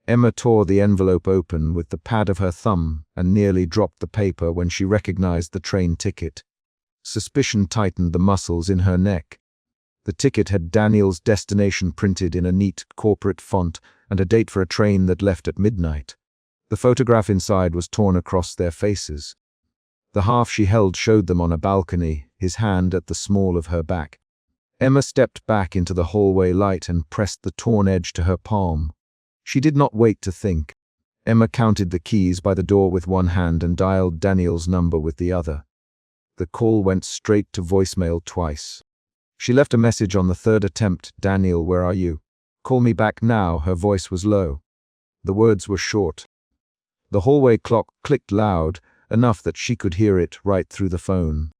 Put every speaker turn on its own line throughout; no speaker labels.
Emma tore the envelope open with the pad of her thumb and nearly dropped the paper when she recognized the train ticket. Suspicion tightened the muscles in her neck. The ticket had Daniel's destination printed in a neat corporate font and a date for a train that left at midnight. The photograph inside was torn across their faces. The half she held showed them on a balcony, his hand at the small of her back. Emma stepped back into the hallway light and pressed the torn edge to her palm. She did not wait to think. Emma counted the keys by the door with one hand and dialed Daniel's number with the other. The call went straight to voicemail twice. She left a message on the third attempt. "Daniel, where are you? Call me back now." Her voice was low. The words were short. The hallway clock clicked loud, enough that she could hear it right through the phone.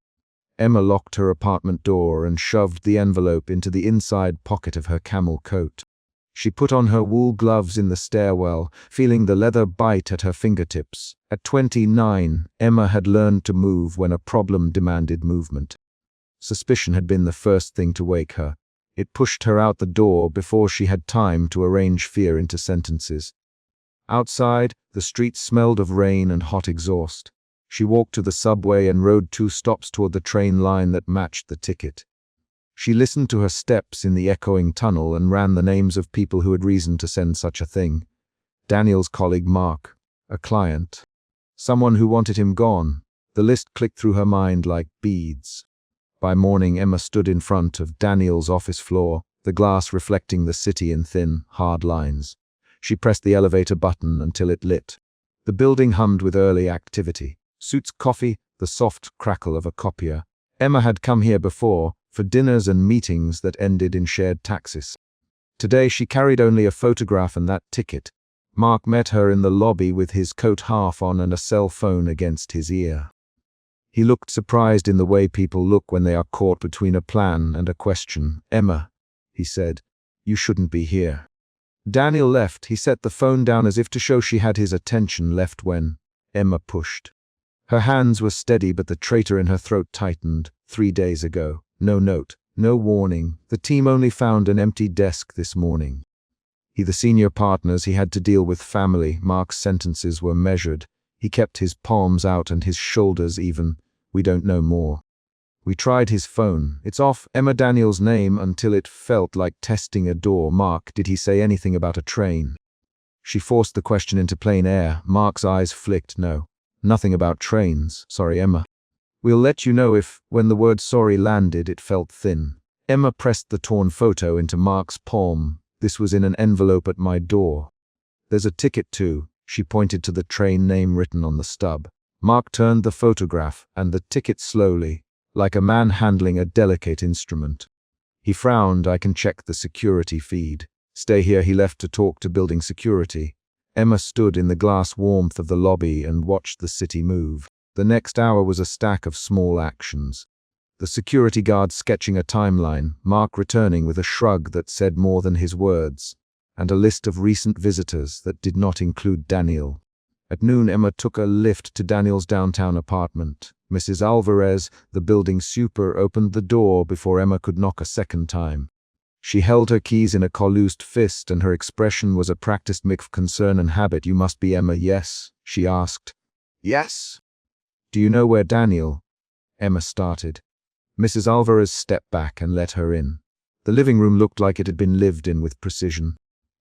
Emma locked her apartment door and shoved the envelope into the inside pocket of her camel coat. She put on her wool gloves in the stairwell, feeling the leather bite at her fingertips. At 29, Emma had learned to move when a problem demanded movement. Suspicion had been the first thing to wake her. It pushed her out the door before she had time to arrange fear into sentences. Outside, the street smelled of rain and hot exhaust. She walked to the subway and rode 2 stops toward the train line that matched the ticket. She listened to her steps in the echoing tunnel and ran the names of people who had reason to send such a thing. Daniel's colleague Mark, a client, someone who wanted him gone. The list clicked through her mind like beads. By morning, Emma stood in front of Daniel's office floor, the glass reflecting the city in thin, hard lines. She pressed the elevator button until it lit. The building hummed with early activity. Suits coffee, the soft crackle of a copier. Emma had come here before, for dinners and meetings that ended in shared taxis. Today she carried only a photograph and that ticket. Mark met her in the lobby with his coat half on and a cell phone against his ear. He looked surprised in the way people look when they are caught between a plan and a question. "Emma," he said, "you shouldn't be here." Daniel left. He set the phone down as if to show she had his attention left when Emma pushed. Her hands were steady, but the traitor in her throat tightened. 3 days ago. No note, no warning. The team only found an empty desk this morning. The senior partners, he had to deal with family. Mark's sentences were measured. He kept his palms out and his shoulders even. We don't know more. We tried his phone. It's off. Emma Daniel's name until it felt like testing a door. Mark, did he say anything about a train? She forced the question into plain air. Mark's eyes flicked. No, nothing about trains. Sorry, Emma. We'll let you know if, when the word sorry landed, it felt thin. Emma pressed the torn photo into Mark's palm. This was in an envelope at my door. There's a ticket too. She pointed to the train name written on the stub. Mark turned the photograph and the ticket slowly, like a man handling a delicate instrument. He frowned. I can check the security feed. Stay here. He left to talk to building security. Emma stood in the glass warmth of the lobby and watched the city move. The next hour was a stack of small actions. The security guard sketching a timeline, Mark returning with a shrug that said more than his words, and a list of recent visitors that did not include Daniel. At noon, Emma took a lift to Daniel's downtown apartment. Mrs. Alvarez, the building super, opened the door before Emma could knock a second time. She held her keys in a collused fist, and her expression was a practiced mix of concern and habit. "You must be Emma, yes?" she asked. "Yes." "Do you know where Daniel?" Emma started. Mrs. Alvarez stepped back and let her in. The living room looked like it had been lived in with precision.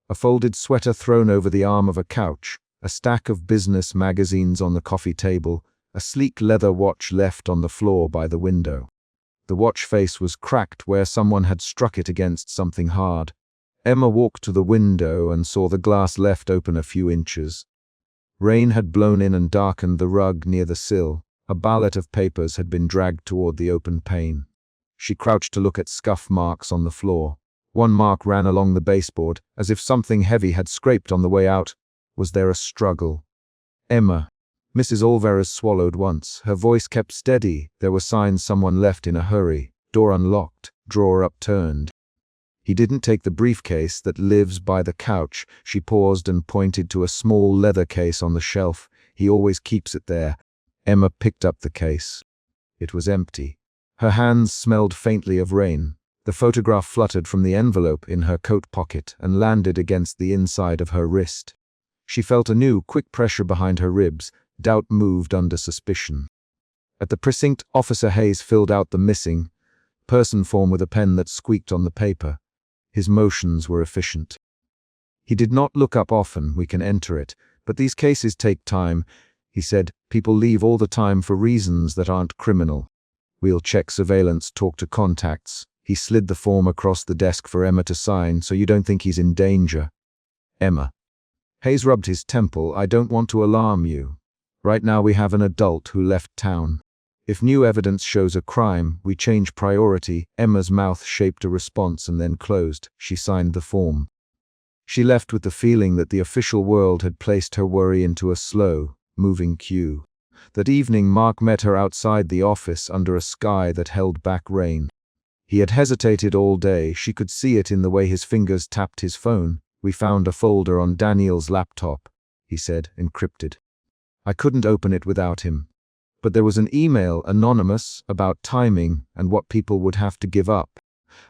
A folded sweater thrown over the arm of a couch, a stack of business magazines on the coffee table, a sleek leather watch left on the floor by the window. The watch face was cracked where someone had struck it against something hard. Emma walked to the window and saw the glass left open a few inches. Rain had blown in and darkened the rug near the sill. A ballot of papers had been dragged toward the open pane. She crouched to look at scuff marks on the floor. One mark ran along the baseboard, as if something heavy had scraped on the way out. Was there a struggle? "Emma." Mrs. Alvarez swallowed once. Her voice kept steady. There were signs someone left in a hurry. Door unlocked, drawer upturned. "He didn't take the briefcase that lives by the couch." She paused and pointed to a small leather case on the shelf. "He always keeps it there." Emma picked up the case. It was empty. Her hands smelled faintly of rain. The photograph fluttered from the envelope in her coat pocket and landed against the inside of her wrist. She felt a new, quick pressure behind her ribs. Doubt moved under suspicion. At the precinct, Officer Hayes filled out the missing person form with a pen that squeaked on the paper. His motions were efficient. He did not look up often. We can enter it, but these cases take time, he said. People leave all the time for reasons that aren't criminal. We'll check surveillance, talk to contacts. He slid the form across the desk for Emma to sign, so you don't think he's in danger. Emma. Hayes rubbed his temple. I don't want to alarm you. Right now we have an adult who left town. If new evidence shows a crime, we change priority. Emma's mouth shaped a response and then closed. She signed the form. She left with the feeling that the official world had placed her worry into a slow, moving queue. That evening, Mark met her outside the office under a sky that held back rain. He had hesitated all day. She could see it in the way his fingers tapped his phone. We found a folder on Daniel's laptop, he said, encrypted. I couldn't open it without him. But there was an email, anonymous, about timing and what people would have to give up.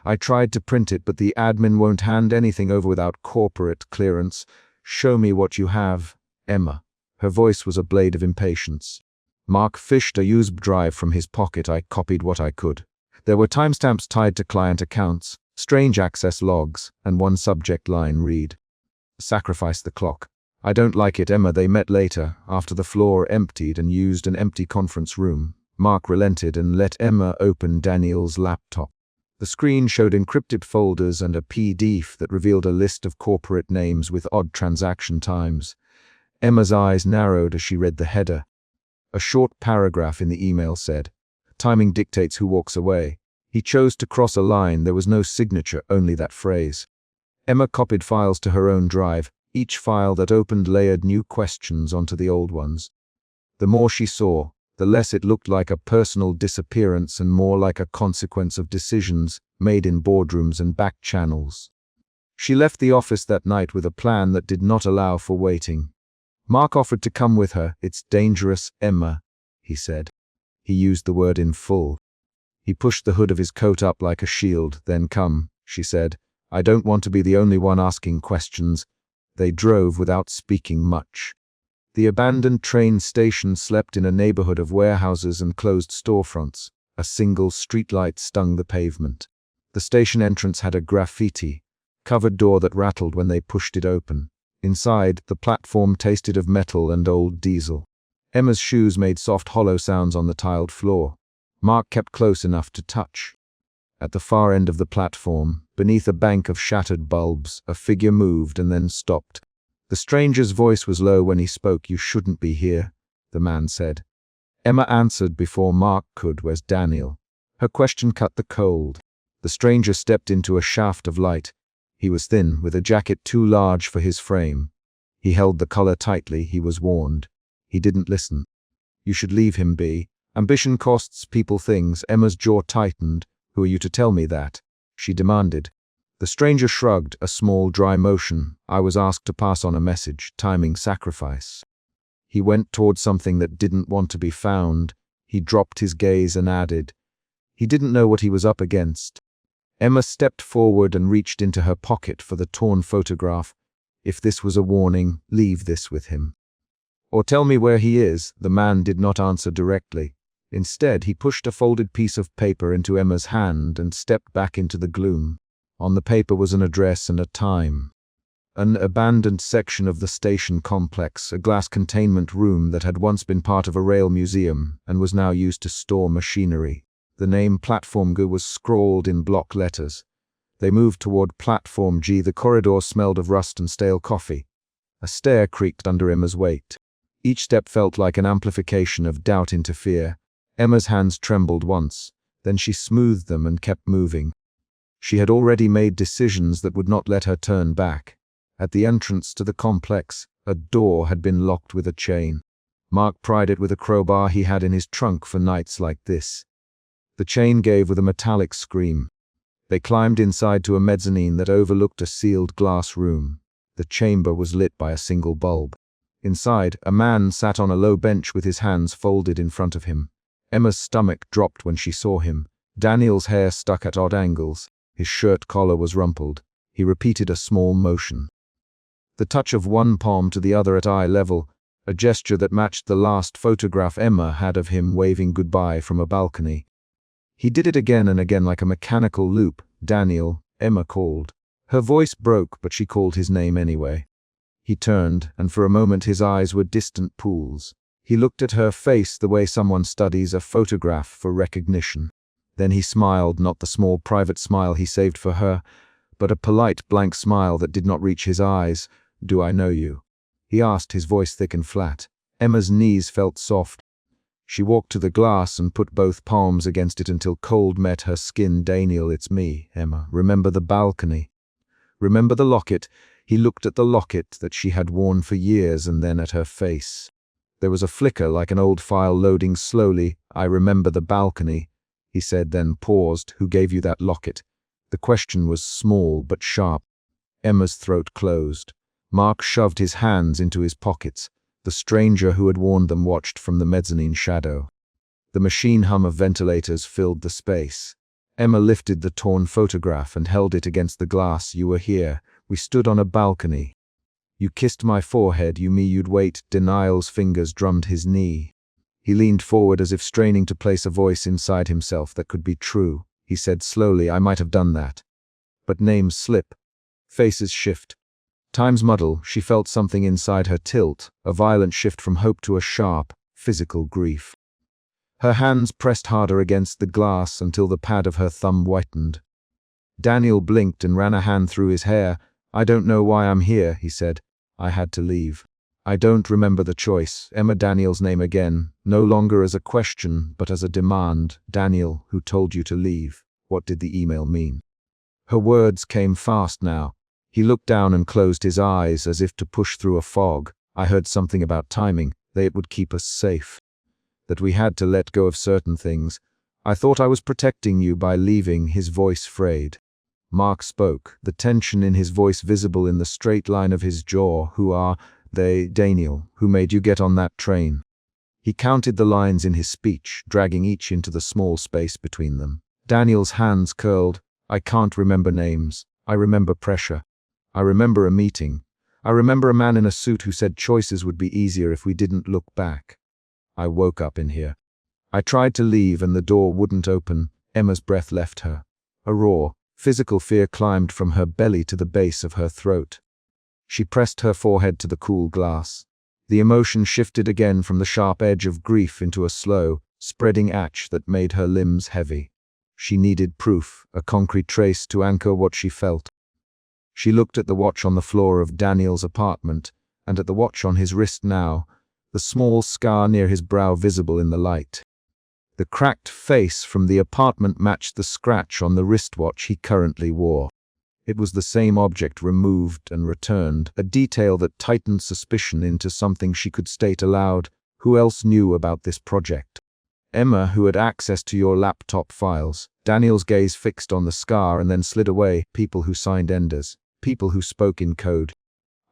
I tried to print it, but the admin won't hand anything over without corporate clearance. Show me what you have, Emma. Her voice was a blade of impatience. Mark fished a USB drive from his pocket. I copied what I could. There were timestamps tied to client accounts, strange access logs, and one subject line read, "Sacrifice the clock." I don't like it, Emma. They met later, after the floor emptied, and used an empty conference room. Mark relented and let Emma open Daniel's laptop. The screen showed encrypted folders and a PDF that revealed a list of corporate names with odd transaction times. Emma's eyes narrowed as she read the header. A short paragraph in the email said, "Timing dictates who walks away." He chose to cross a line. There was no signature, only that phrase. Emma copied files to her own drive. Each file that opened layered new questions onto the old ones. The more she saw, the less it looked like a personal disappearance and more like a consequence of decisions made in boardrooms and back channels. She left the office that night with a plan that did not allow for waiting. Mark offered to come with her. "It's dangerous, Emma," he said. He used the word in full. He pushed the hood of his coat up like a shield. "Then come," she said. "I don't want to be the only one asking questions." They drove without speaking much. The abandoned train station slept in a neighborhood of warehouses and closed storefronts. A single streetlight stung the pavement. The station entrance had a graffiti-covered door that rattled when they pushed it open. Inside, the platform tasted of metal and old diesel. Emma's shoes made soft hollow sounds on the tiled floor. Mark kept close enough to touch. At the far end of the platform, beneath a bank of shattered bulbs, a figure moved and then stopped. The stranger's voice was low when he spoke. "You shouldn't be here," the man said. Emma answered before Mark could. "Where's Daniel?" Her question cut the cold. The stranger stepped into a shaft of light. He was thin, with a jacket too large for his frame. He held the collar tightly. He was warned. He didn't listen. "You should leave him be. Ambition costs people things." Emma's jaw tightened. "Who are you to tell me that?" she demanded. The stranger shrugged, a small, dry motion. "I was asked to pass on a message. Timing sacrifice." He went toward something that didn't want to be found. He dropped his gaze and added, "He didn't know what he was up against." Emma stepped forward and reached into her pocket for the torn photograph. "If this was a warning, leave this with him. Or tell me where he is." The man did not answer directly. Instead, he pushed a folded piece of paper into Emma's hand and stepped back into the gloom. On the paper was an address and a time. An abandoned section of the station complex, a glass containment room that had once been part of a rail museum and was now used to store machinery. The name Platform G was scrawled in block letters. They moved toward Platform G. The corridor smelled of rust and stale coffee. A stair creaked under Emma's weight. Each step felt like an amplification of doubt into fear. Emma's hands trembled once, then she smoothed them and kept moving. She had already made decisions that would not let her turn back. At the entrance to the complex, a door had been locked with a chain. Mark pried it with a crowbar he had in his trunk for nights like this. The chain gave with a metallic scream. They climbed inside to a mezzanine that overlooked a sealed glass room. The chamber was lit by a single bulb. Inside, a man sat on a low bench with his hands folded in front of him. Emma's stomach dropped when she saw him. Daniel's hair stuck at odd angles. His shirt collar was rumpled. He repeated a small motion. the touch of one palm to the other at eye level, a gesture that matched the last photograph Emma had of him waving goodbye from a balcony. He did it again and again like a mechanical loop. "Daniel," Emma called. Her voice broke, but she called his name anyway. He turned, and for a moment his eyes were distant pools. He looked at her face the way someone studies a photograph for recognition. Then he smiled, not the small private smile he saved for her, but a polite blank smile that did not reach his eyes. "Do I know you?" he asked, his voice thick and flat. Emma's knees felt soft. She walked to the glass and put both palms against it until cold met her skin. "Daniel, it's me, Emma. Remember the balcony? Remember the locket?" He looked at the locket that she had worn for years and then at her face. There was a flicker like an old file loading slowly. "I remember the balcony," he said, then paused. "Who gave you that locket?" The question was small but sharp. Emma's throat closed. Mark shoved his hands into his pockets. The stranger who had worn them watched from the mezzanine shadow. The machine hum of ventilators filled the space. Emma lifted the torn photograph and held it against the glass. "You were here. We stood on a balcony. You kissed my forehead. You knew you'd wait." Denial's fingers drummed his knee. He leaned forward as if straining to place a voice inside himself that could be true. He said slowly, "I might have done that." But names slip. Faces shift. Times muddle. She felt something inside her tilt, a violent shift from hope to a sharp, physical grief. Her hands pressed harder against the glass until the pad of her thumb whitened. Daniel blinked and ran a hand through his hair. "I don't know why I'm here," he said. "I had to leave. I don't remember the choice." Emma Daniel's name again, no longer as a question, but as a demand. "Daniel, who told you to leave? What did the email mean?" Her words came fast now. He looked down and closed his eyes as if to push through a fog. "I heard something about timing, that it would keep us safe. That we had to let go of certain things. I thought I was protecting you by leaving." His voice frayed. Mark spoke, the tension in his voice visible in the straight line of his jaw. "Who are they, Daniel? Who made you get on that train?" He counted the lines in his speech, dragging each into the small space between them. Daniel's hands curled. "I can't remember names. I remember pressure. I remember a meeting. I remember a man in a suit who said choices would be easier if we didn't look back. I woke up in here. I tried to leave and the door wouldn't open." Emma's breath left her. A roar, physical fear climbed from her belly to the base of her throat. She pressed her forehead to the cool glass. The emotion shifted again from the sharp edge of grief into a slow, spreading ache that made her limbs heavy. She needed proof, a concrete trace to anchor what she felt. She looked at the watch on the floor of Daniel's apartment, and at the watch on his wrist now, the small scar near his brow visible in the light. The cracked face from the apartment matched the scratch on the wristwatch he currently wore. It was the same object removed and returned, a detail that tightened suspicion into something she could state aloud. "Who else knew about this project?" "Emma, who had access to your laptop files." Daniel's gaze fixed on the scar and then slid away. "People who signed enders. People who spoke in code."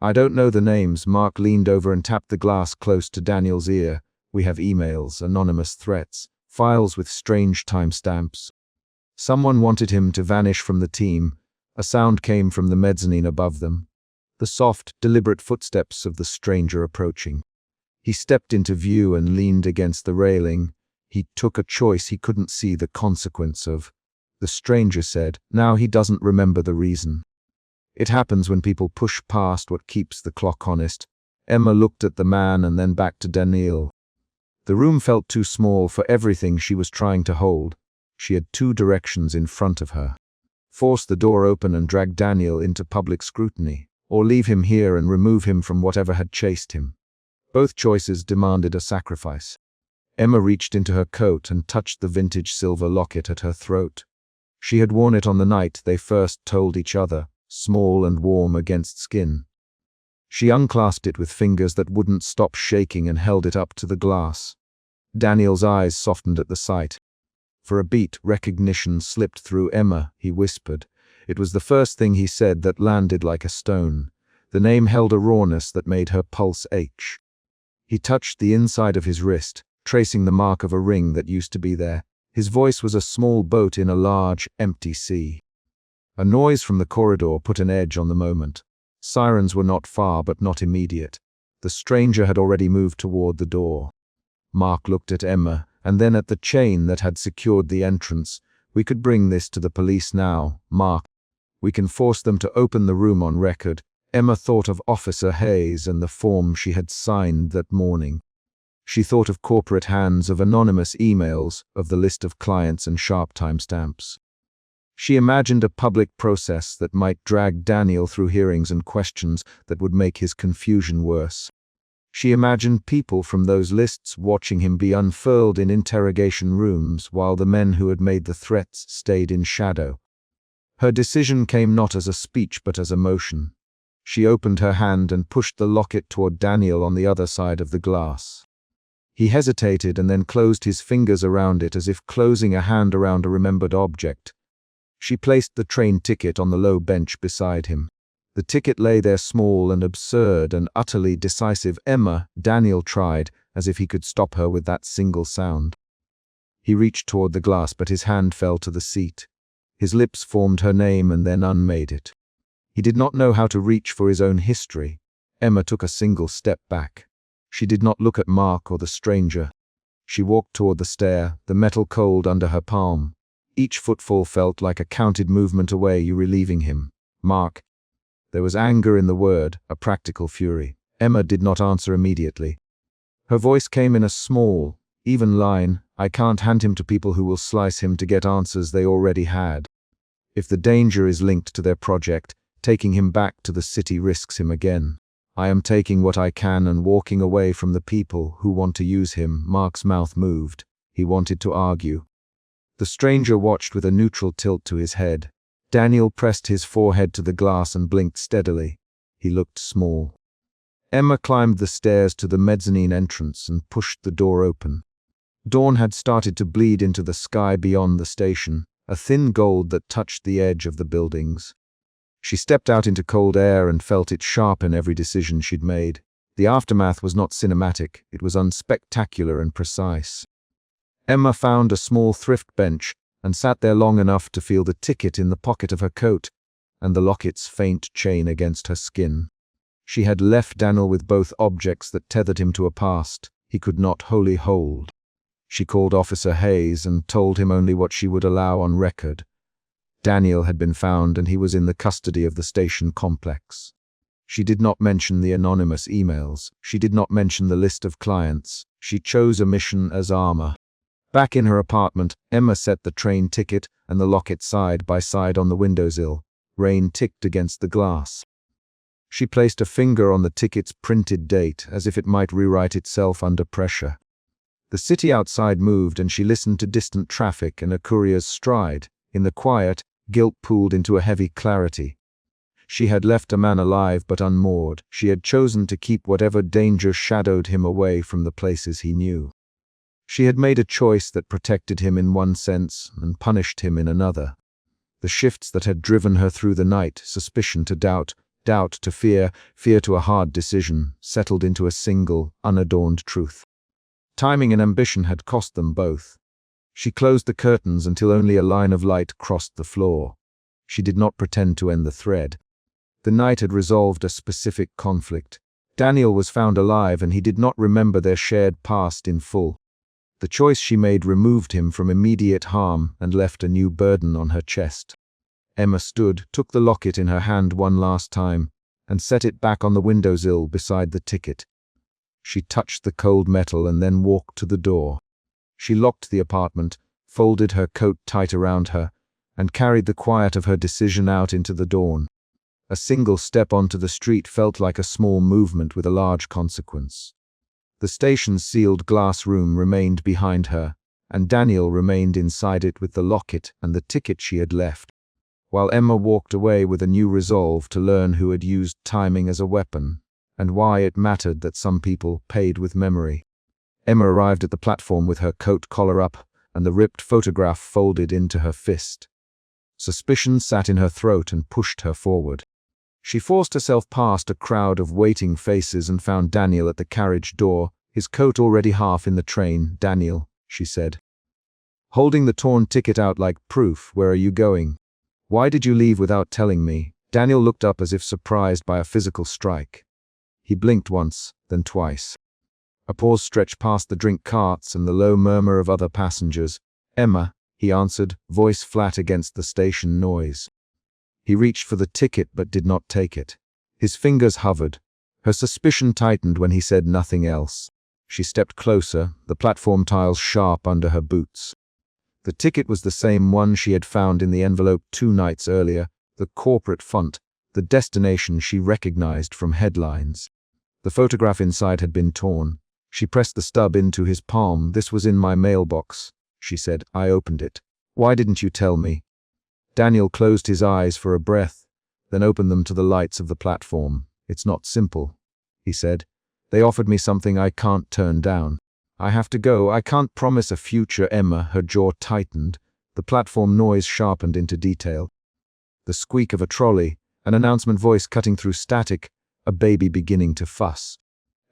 "I don't know the names." Mark leaned over and tapped the glass close to Daniel's ear. "We have emails, anonymous threats, files with strange timestamps. Someone wanted him to vanish from the team." A sound came from the mezzanine above them. The soft, deliberate footsteps of the stranger approaching. He stepped into view and leaned against the railing. He took a choice he couldn't see the consequence of. The stranger said, "Now he doesn't remember the reason." It happens when people push past what keeps the clock honest. Emma looked at the man and then back to Daniel. The room felt too small for everything she was trying to hold. She had two directions in front of her. Force the door open and drag Daniel into public scrutiny, or leave him here and remove him from whatever had chased him. Both choices demanded a sacrifice. Emma reached into her coat and touched the vintage silver locket at her throat. She had worn it on the night they first told each other, small and warm against skin. She unclasped it with fingers that wouldn't stop shaking and held it up to the glass. Daniel's eyes softened at the sight. For a beat, recognition slipped through. "Emma," he whispered. It was the first thing he said that landed like a stone. The name held a rawness that made her pulse ache. He touched the inside of his wrist, tracing the mark of a ring that used to be there. His voice was a small boat in a large, empty sea. A noise from the corridor put an edge on the moment. Sirens were not far, but not immediate. The stranger had already moved toward the door. Mark looked at Emma, and then at the chain that had secured the entrance. "We could bring this to the police now, Mark. We can force them to open the room on record." Emma thought of Officer Hayes and the form she had signed that morning. She thought of corporate hands, of anonymous emails, of the list of clients and sharp timestamps. She imagined a public process that might drag Daniel through hearings and questions that would make his confusion worse. She imagined people from those lists watching him be unfurled in interrogation rooms while the men who had made the threats stayed in shadow. Her decision came not as a speech but as a motion. She opened her hand and pushed the locket toward Daniel on the other side of the glass. He hesitated and then closed his fingers around it as if closing a hand around a remembered object. She placed the train ticket on the low bench beside him. The ticket lay there, small and absurd and utterly decisive. "Emma," Daniel tried, as if he could stop her with that single sound. He reached toward the glass, but his hand fell to the seat. His lips formed her name and then unmade it. He did not know how to reach for his own history. Emma took a single step back. She did not look at Mark or the stranger. She walked toward the stair, the metal cold under her palm. Each footfall felt like a counted movement away, you relieving him. "Mark." There was anger in the word, a practical fury. Emma did not answer immediately. Her voice came in a small, even line. "I can't hand him to people who will slice him to get answers they already had. If the danger is linked to their project, taking him back to the city risks him again. I am taking what I can and walking away from the people who want to use him." Mark's mouth moved. He wanted to argue. The stranger watched with a neutral tilt to his head. Daniel pressed his forehead to the glass and blinked steadily. He looked small. Emma climbed the stairs to the mezzanine entrance and pushed the door open. Dawn had started to bleed into the sky beyond the station, a thin gold that touched the edge of the buildings. She stepped out into cold air and felt it sharpen every decision she'd made. The aftermath was not cinematic, it was unspectacular and precise. Emma found a small thrift bench and sat there long enough to feel the ticket in the pocket of her coat and the locket's faint chain against her skin. She had left Daniel with both objects that tethered him to a past he could not wholly hold. She called Officer Hayes and told him only what she would allow on record. Daniel had been found and he was in the custody of the station complex. She did not mention the anonymous emails. She did not mention the list of clients. She chose a mission as armor. Back in her apartment, Emma set the train ticket and the locket side by side on the windowsill. Rain ticked against the glass. She placed a finger on the ticket's printed date, as if it might rewrite itself under pressure. The city outside moved and she listened to distant traffic and a courier's stride. In the quiet, guilt pooled into a heavy clarity. She had left a man alive but unmoored. She had chosen to keep whatever danger shadowed him away from the places he knew. She had made a choice that protected him in one sense and punished him in another. The shifts that had driven her through the night, suspicion to doubt, doubt to fear, fear to a hard decision, settled into a single, unadorned truth. Timing and ambition had cost them both. She closed the curtains until only a line of light crossed the floor. She did not pretend to end the thread. The night had resolved a specific conflict. Daniel was found alive and he did not remember their shared past in full. The choice she made removed him from immediate harm and left a new burden on her chest. Emma stood, took the locket in her hand one last time, and set it back on the windowsill beside the ticket. She touched the cold metal and then walked to the door. She locked the apartment, folded her coat tight around her, and carried the quiet of her decision out into the dawn. A single step onto the street felt like a small movement with a large consequence. The station's sealed glass room remained behind her, and Daniel remained inside it with the locket and the ticket she had left, while Emma walked away with a new resolve to learn who had used timing as a weapon, and why it mattered that some people paid with memory. Emma arrived at the platform with her coat collar up and the ripped photograph folded into her fist. Suspicion sat in her throat and pushed her forward. She forced herself past a crowd of waiting faces and found Daniel at the carriage door, his coat already half in the train. "Daniel," she said, holding the torn ticket out like proof. "Where are you going? Why did you leave without telling me?" Daniel looked up as if surprised by a physical strike. He blinked once, then twice. A pause stretched past the drink carts and the low murmur of other passengers. "Emma," he answered, voice flat against the station noise. He reached for the ticket but did not take it. His fingers hovered. Her suspicion tightened when he said nothing else. She stepped closer, the platform tiles sharp under her boots. The ticket was the same one she had found in the envelope 2 nights earlier, the corporate font, the destination she recognized from headlines. The photograph inside had been torn. She pressed the stub into his palm. "This was in my mailbox," she said. "I opened it. Why didn't you tell me?" Daniel closed his eyes for a breath, then opened them to the lights of the platform. "It's not simple," he said. "They offered me something I can't turn down. I have to go. I can't promise a future." Emma, her jaw tightened. The platform noise sharpened into detail. The squeak of a trolley, an announcement voice cutting through static, a baby beginning to fuss.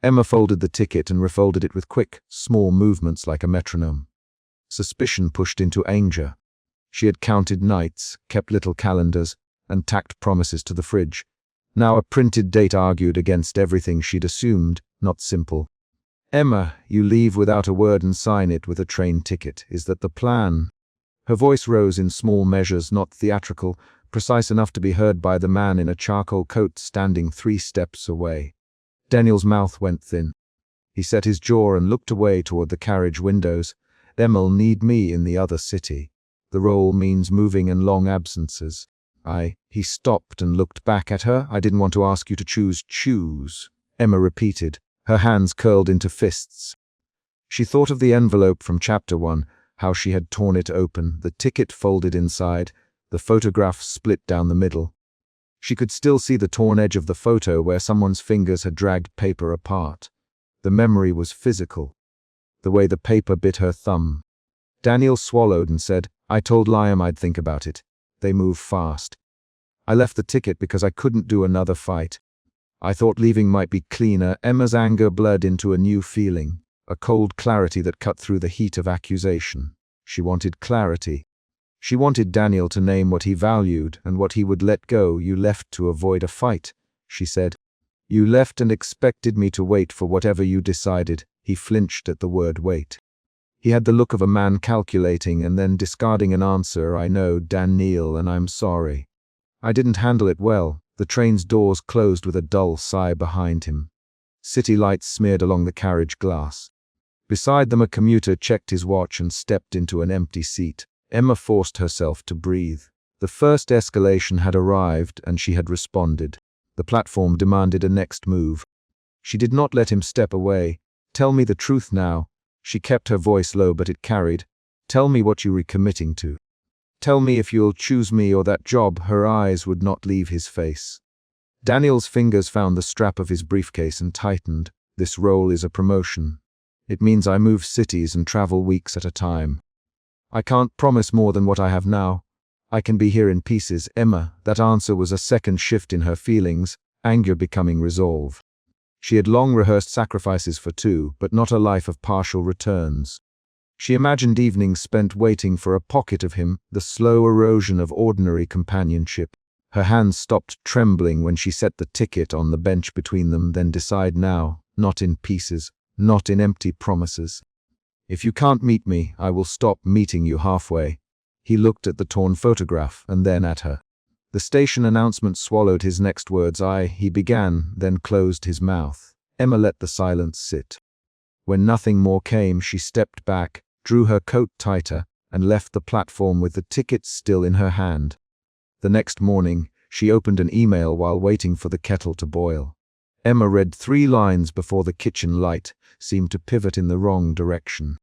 Emma folded the ticket and refolded it with quick, small movements like a metronome. Suspicion pushed into anger. She had counted nights, kept little calendars, and tacked promises to the fridge. Now a printed date argued against everything she'd assumed, not simple. "Emma, you leave without a word and sign it with a train ticket. Is that the plan?" Her voice rose in small measures, not theatrical, precise enough to be heard by the man in a charcoal coat standing 3 steps away. Daniel's mouth went thin. He set his jaw and looked away toward the carriage windows. "Them'll need me in the other city. The role means moving and long absences. He stopped and looked back at her. "I didn't want to ask you to choose." "Choose," Emma repeated, her hands curled into fists. She thought of the envelope from chapter 1, how she had torn it open, the ticket folded inside, the photograph split down the middle. She could still see the torn edge of the photo where someone's fingers had dragged paper apart. The memory was physical, the way the paper bit her thumb. Daniel swallowed and said, "I told Liam I'd think about it. They move fast. I left the ticket because I couldn't do another fight. I thought leaving might be cleaner." Emma's anger bled into a new feeling, a cold clarity that cut through the heat of accusation. She wanted clarity. She wanted Daniel to name what he valued and what he would let go. "You left to avoid a fight," she said. "You left and expected me to wait for whatever you decided." He flinched at the word wait. He had the look of a man calculating and then discarding an answer. "I know, Daniel, and I'm sorry. I didn't handle it well." The train's doors closed with a dull sigh behind him. City lights smeared along the carriage glass. Beside them a commuter checked his watch and stepped into an empty seat. Emma forced herself to breathe. The first escalation had arrived and she had responded. The platform demanded a next move. She did not let him step away. "Tell me the truth now." She kept her voice low, but it carried. "Tell me what you're recommitting to. Tell me if you'll choose me or that job." Her eyes would not leave his face. Daniel's fingers found the strap of his briefcase and tightened. "This role is a promotion. It means I move cities and travel weeks at a time. I can't promise more than what I have now. I can be here in pieces." "Emma," that answer was a second shift in her feelings, anger becoming resolve. She had long rehearsed sacrifices for 2, but not a life of partial returns. She imagined evenings spent waiting for a pocket of him, the slow erosion of ordinary companionship. Her hands stopped trembling when she set the ticket on the bench between them. "Then decide now, not in pieces, not in empty promises. If you can't meet me, I will stop meeting you halfway." He looked at the torn photograph and then at her. The station announcement swallowed his next words. He began, then closed his mouth. Emma let the silence sit. When nothing more came, she stepped back, drew her coat tighter, and left the platform with the ticket still in her hand. The next morning, she opened an email while waiting for the kettle to boil. Emma read 3 lines before the kitchen light seemed to pivot in the wrong direction.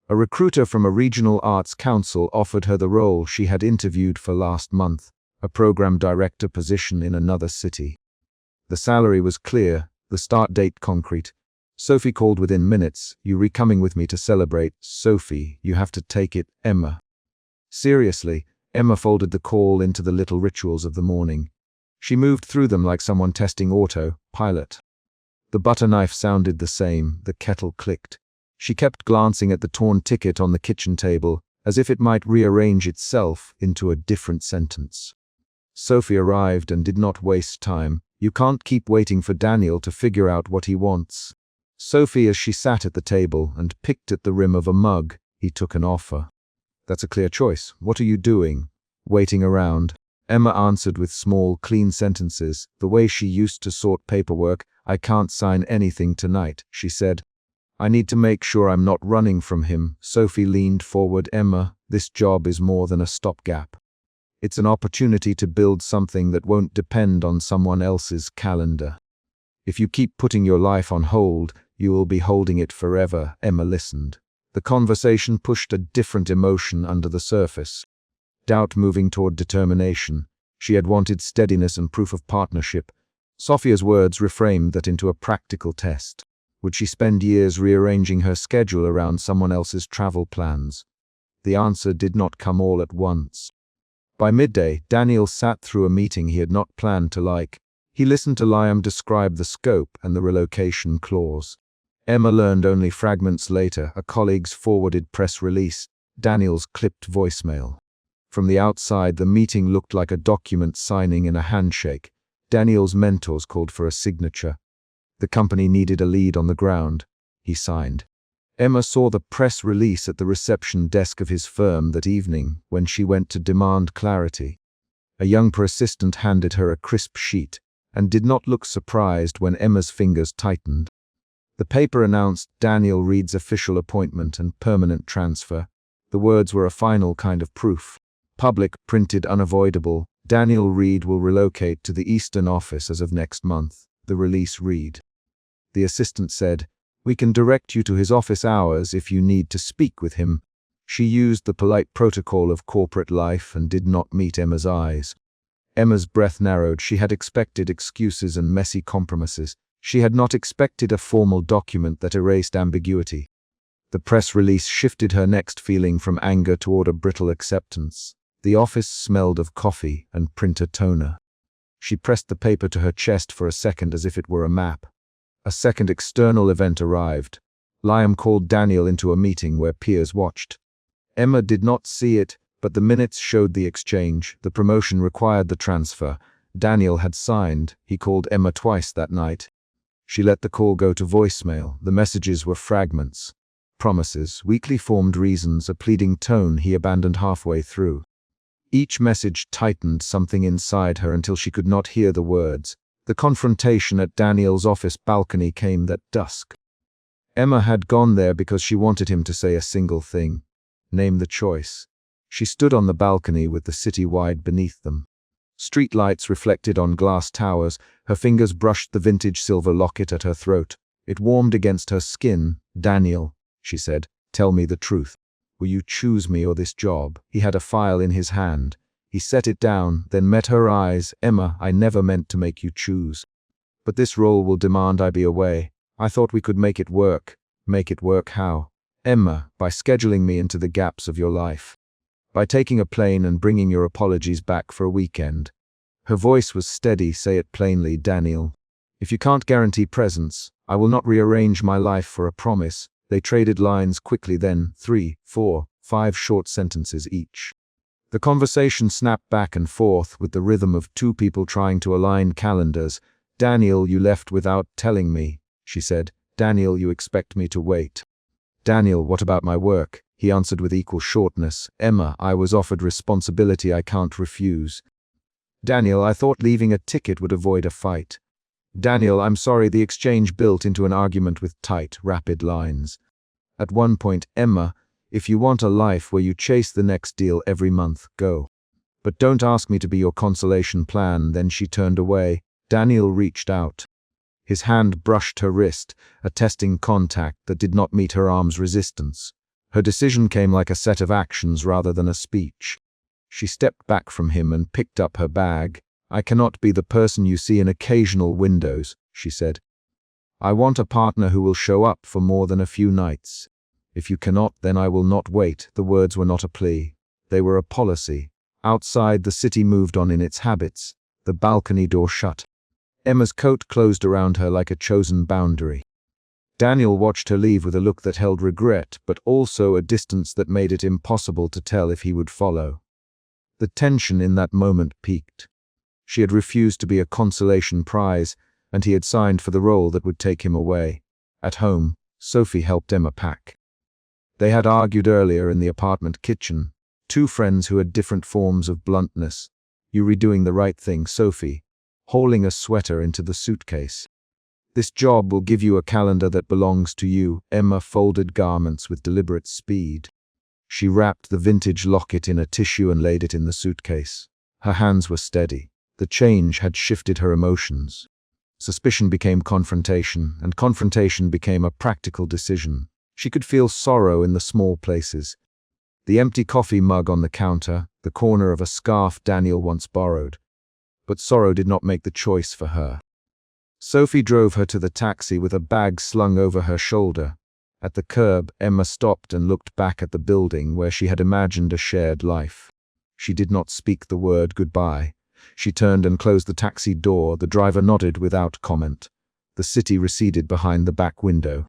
A recruiter from a regional arts council offered her the role she had interviewed for last month, a program director position in another city. The salary was clear, the start date concrete. Sophie called within minutes. "You coming with me to celebrate?" "Sophie, you have to take it." "Emma." Seriously, Emma folded the call into the little rituals of the morning. She moved through them like someone testing autopilot. The butter knife sounded the same, the kettle clicked. She kept glancing at the torn ticket on the kitchen table, as if it might rearrange itself into a different sentence. Sophie arrived and did not waste time. You can't keep waiting for Daniel to figure out what he wants. Sophie, as she sat at the table and picked at the rim of a mug, he took an offer. That's a clear choice. What are you doing? Waiting around. Emma answered with small, clean sentences, the way she used to sort paperwork. I can't sign anything tonight, she said. I need to make sure I'm not running from him. Sophie leaned forward. Emma, this job is more than a stopgap. It's an opportunity to build something that won't depend on someone else's calendar. If you keep putting your life on hold, you will be holding it forever. Emma listened. The conversation pushed a different emotion under the surface. Doubt moving toward determination. She had wanted steadiness and proof of partnership. Sophia's words reframed that into a practical test. Would she spend years rearranging her schedule around someone else's travel plans? The answer did not come all at once. By midday, Daniel sat through a meeting he had not planned to like. He listened to Liam describe the scope and the relocation clause. Emma learned only fragments later, a colleague's forwarded press release, Daniel's clipped voicemail. From the outside, the meeting looked like a document signing and a handshake. Daniel's mentors called for a signature. The company needed a lead on the ground. He signed. Emma saw the press release at the reception desk of his firm that evening when she went to demand clarity. A young assistant handed her a crisp sheet and did not look surprised when Emma's fingers tightened. The paper announced Daniel Reed's official appointment and permanent transfer. The words were a final kind of proof. Public, printed, unavoidable. Daniel Reed will relocate to the Eastern office as of next month. The release read. The assistant said, "We can direct you to his office hours if you need to speak with him." She used the polite protocol of corporate life and did not meet Emma's eyes. Emma's breath narrowed. She had expected excuses and messy compromises. She had not expected a formal document that erased ambiguity. The press release shifted her next feeling from anger toward a brittle acceptance. The office smelled of coffee and printer toner. She pressed the paper to her chest for a second as if it were a map. A second external event arrived. Liam called Daniel into a meeting where peers watched. Emma did not see it, but the minutes showed the exchange. The promotion required the transfer. Daniel had signed. He called Emma twice that night. She let the call go to voicemail. The messages were fragments. Promises, weakly formed reasons, a pleading tone he abandoned halfway through. Each message tightened something inside her until she could not hear the words. The confrontation at Daniel's office balcony came at dusk. Emma had gone there because she wanted him to say a single thing. Name the choice. She stood on the balcony with the city wide beneath them. Street lights reflected on glass towers. Her fingers brushed the vintage silver locket at her throat. It warmed against her skin. "Daniel," she said, "tell me the truth. Will you choose me or this job?" He had a file in his hand. He set it down, then met her eyes. "Emma, I never meant to make you choose. But this role will demand I be away. I thought we could make it work." "Make it work how?" "Emma, by scheduling me into the gaps of your life. By taking a plane and bringing your apologies back for a weekend." Her voice was steady. "Say it plainly, Daniel. If you can't guarantee presence, I will not rearrange my life for a promise." They traded lines quickly, then 3, 4, 5 short sentences each. The conversation snapped back and forth with the rhythm of two people trying to align calendars. "Daniel, you left without telling me," she said. "Daniel, you expect me to wait." "Daniel, what about my work?" He answered with equal shortness. "Emma, I was offered responsibility I can't refuse." "Daniel, I thought leaving a ticket would avoid a fight." "Daniel, I'm sorry." The exchange built into an argument with tight, rapid lines. At one point, "Emma, if you want a life where you chase the next deal every month, go. But don't ask me to be your consolation plan." Then she turned away. Daniel reached out. His hand brushed her wrist, a testing contact that did not meet her arm's resistance. Her decision came like a set of actions rather than a speech. She stepped back from him and picked up her bag. "I cannot be the person you see in occasional windows," she said. "I want a partner who will show up for more than a few nights. If you cannot, then I will not wait." The words were not a plea. They were a policy. Outside, the city moved on in its habits. The balcony door shut. Emma's coat closed around her like a chosen boundary. Daniel watched her leave with a look that held regret, but also a distance that made it impossible to tell if he would follow. The tension in that moment peaked. She had refused to be a consolation prize, and he had signed for the role that would take him away. At home, Sophie helped Emma pack. They had argued earlier in the apartment kitchen, two friends who had different forms of bluntness. "You redoing the right thing, Sophie," hauling a sweater into the suitcase. "This job will give you a calendar that belongs to you." Emma folded garments with deliberate speed. She wrapped the vintage locket in a tissue and laid it in the suitcase. Her hands were steady. The change had shifted her emotions. Suspicion became confrontation, and confrontation became a practical decision. She could feel sorrow in the small places. The empty coffee mug on the counter, the corner of a scarf Daniel once borrowed. But sorrow did not make the choice for her. Sophie drove her to the taxi with a bag slung over her shoulder. At the curb, Emma stopped and looked back at the building where she had imagined a shared life. She did not speak the word goodbye. She turned and closed the taxi door. The driver nodded without comment. The city receded behind the back window.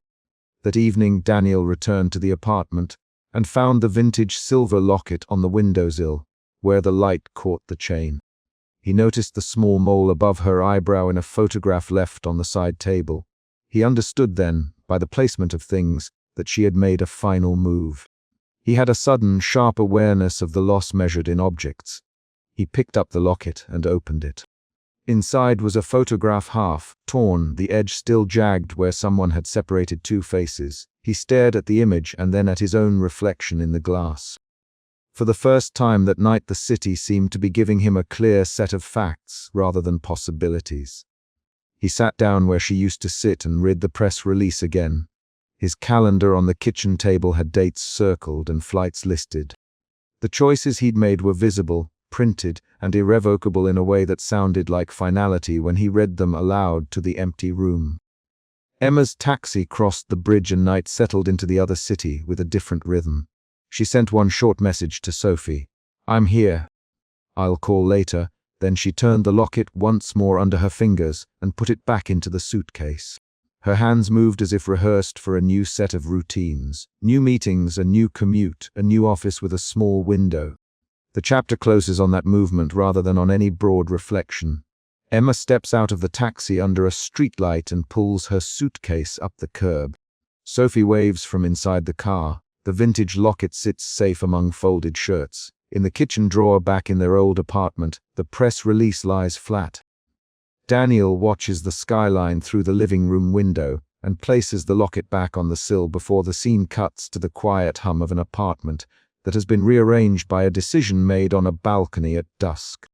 That evening, Daniel returned to the apartment and found the vintage silver locket on the windowsill, where the light caught the chain. He noticed the small mole above her eyebrow in a photograph left on the side table. He understood then, by the placement of things, that she had made a final move. He had a sudden, sharp awareness of the loss measured in objects. He picked up the locket and opened it. Inside was a photograph half torn, the edge still jagged where someone had separated two faces. He stared at the image and then at his own reflection in the glass. For the first time that night, the city seemed to be giving him a clear set of facts rather than possibilities. He sat down where she used to sit and read the press release again. His calendar on the kitchen table had dates circled and flights listed. The choices he'd made were visible, printed, and irrevocable in a way that sounded like finality when he read them aloud to the empty room. Emma's taxi crossed the bridge and night settled into the other city with a different rhythm. She sent one short message to Sophie. "I'm here. I'll call later." Then she turned the locket once more under her fingers and put it back into the suitcase. Her hands moved as if rehearsed for a new set of routines. New meetings, a new commute, a new office with a small window. The chapter closes on that movement rather than on any broad reflection. Emma steps out of the taxi under a streetlight and pulls her suitcase up the curb. Sophie waves from inside the car. The vintage locket sits safe among folded shirts. In the kitchen drawer back in their old apartment, the press release lies flat. Daniel watches the skyline through the living room window and places the locket back on the sill before the scene cuts to the quiet hum of an apartment that has been rearranged by a decision made on a balcony at dusk.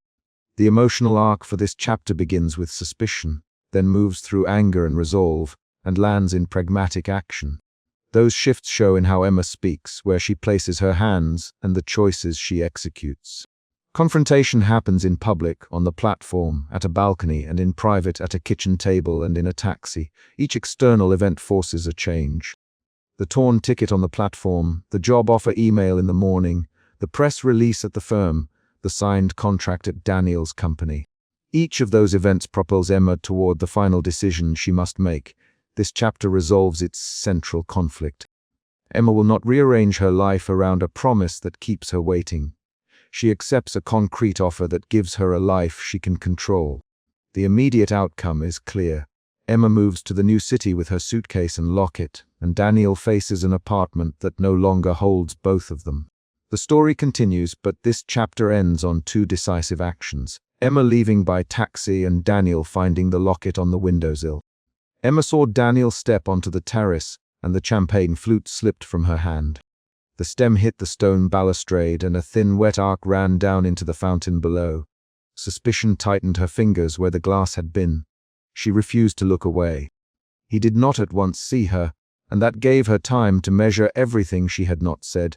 The emotional arc for this chapter begins with suspicion, then moves through anger and resolve, and lands in pragmatic action. Those shifts show in how Emma speaks, where she places her hands, and the choices she executes. Confrontation happens in public, on the platform, at a balcony, and in private at a kitchen table and in a taxi. Each external event forces a change. The torn ticket on the platform, the job offer email in the morning, the press release at the firm, the signed contract at Daniel's company. Each of those events propels Emma toward the final decision she must make. This chapter resolves its central conflict. Emma will not rearrange her life around a promise that keeps her waiting. She accepts a concrete offer that gives her a life she can control. The immediate outcome is clear. Emma moves to the new city with her suitcase and locket, and Daniel faces an apartment that no longer holds both of them. The story continues, but this chapter ends on two decisive actions: Emma leaving by taxi and Daniel finding the locket on the windowsill. Emma saw Daniel step onto the terrace, and the champagne flute slipped from her hand. The stem hit the stone balustrade, and a thin, wet arc ran down into the fountain below. Suspicion tightened her fingers where the glass had been. She refused to look away. He did not at once see her, and that gave her time to measure everything she had not said.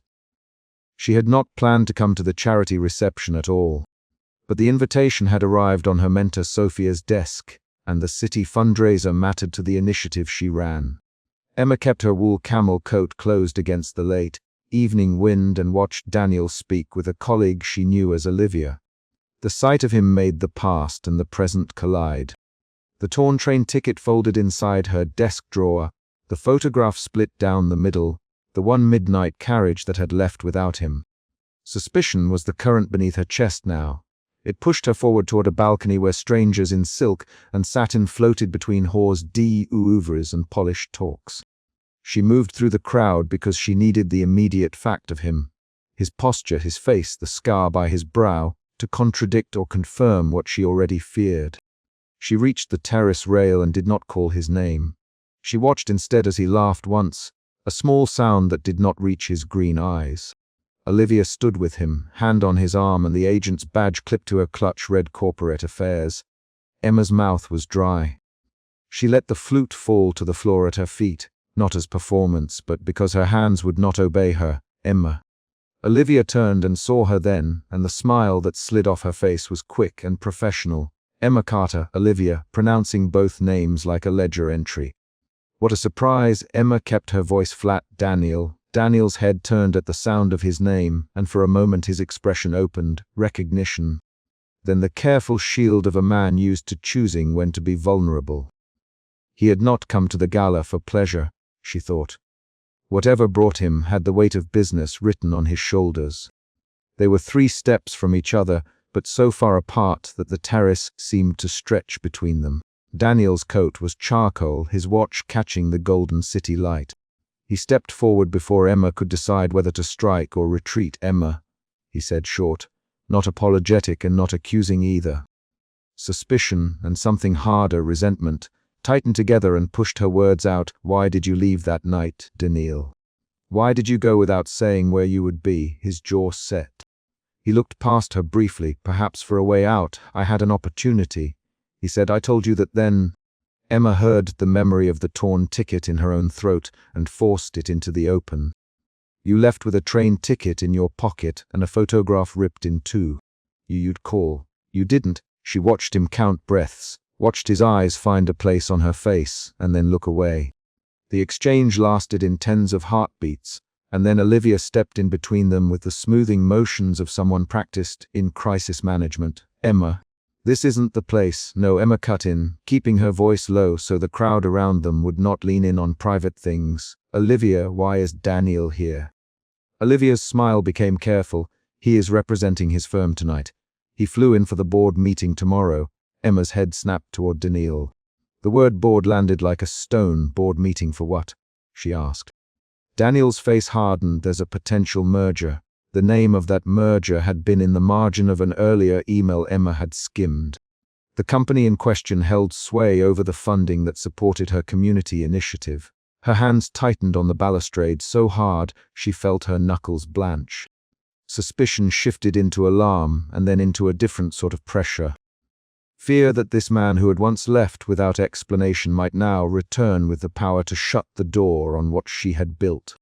She had not planned to come to the charity reception at all. But the invitation had arrived on her mentor Sophia's desk, and the city fundraiser mattered to the initiative she ran. Emma kept her wool camel coat closed against the late evening wind and watched Daniel speak with a colleague she knew as Olivia. The sight of him made the past and the present collide. The torn train ticket folded inside her desk drawer, the photograph split down the middle, the one midnight carriage that had left without him. Suspicion was the current beneath her chest now. It pushed her forward toward a balcony where strangers in silk and satin floated between hors d'oeuvres and polished talks. She moved through the crowd because she needed the immediate fact of him, his posture, his face, the scar by his brow, to contradict or confirm what she already feared. She reached the terrace rail and did not call his name. She watched instead as he laughed once, a small sound that did not reach his green eyes. Olivia stood with him, hand on his arm and the agent's badge clipped to her clutch read Corporate Affairs. Emma's mouth was dry. She let the flute fall to the floor at her feet, not as performance, but because her hands would not obey her. Emma. Olivia turned and saw her then, and the smile that slid off her face was quick and professional. Emma Carter, Olivia, pronouncing both names like a ledger entry. What a surprise! Emma kept her voice flat. Daniel. Daniel's head turned at the sound of his name, and for a moment his expression opened, recognition. Then the careful shield of a man used to choosing when to be vulnerable. He had not come to the gala for pleasure, she thought. Whatever brought him had the weight of business written on his shoulders. They were 3 steps from each other, but so far apart that the terrace seemed to stretch between them. Daniel's coat was charcoal, his watch catching the golden city light. He stepped forward before Emma could decide whether to strike or retreat. Emma, he said short, not apologetic and not accusing either. Suspicion and something harder, resentment, tightened together and pushed her words out. Why did you leave that night, Daniel? Why did you go without saying where you would be? His jaw set. He looked past her briefly, perhaps for a way out. I had an opportunity. He said, I told you that then. Emma heard the memory of the torn ticket in her own throat and forced it into the open. You left with a train ticket in your pocket and a photograph ripped in 2. You'd call. You didn't. She watched him count breaths, watched his eyes find a place on her face, and then look away. The exchange lasted in tens of heartbeats, and then Olivia stepped in between them with the smoothing motions of someone practiced in crisis management. Emma. This isn't the place. No, Emma cut in, keeping her voice low so the crowd around them would not lean in on private things. Olivia, why is Daniel here? Olivia's smile became careful. He is representing his firm tonight. He flew in for the board meeting tomorrow. Emma's head snapped toward Daniel. The word board landed like a stone. Board meeting for what? She asked. Daniel's face hardened. There's a potential merger. The name of that merger had been in the margin of an earlier email Emma had skimmed. The company in question held sway over the funding that supported her community initiative. Her hands tightened on the balustrade so hard she felt her knuckles blanch. Suspicion shifted into alarm and then into a different sort of pressure. Fear that this man who had once left without explanation might now return with the power to shut the door on what she had built.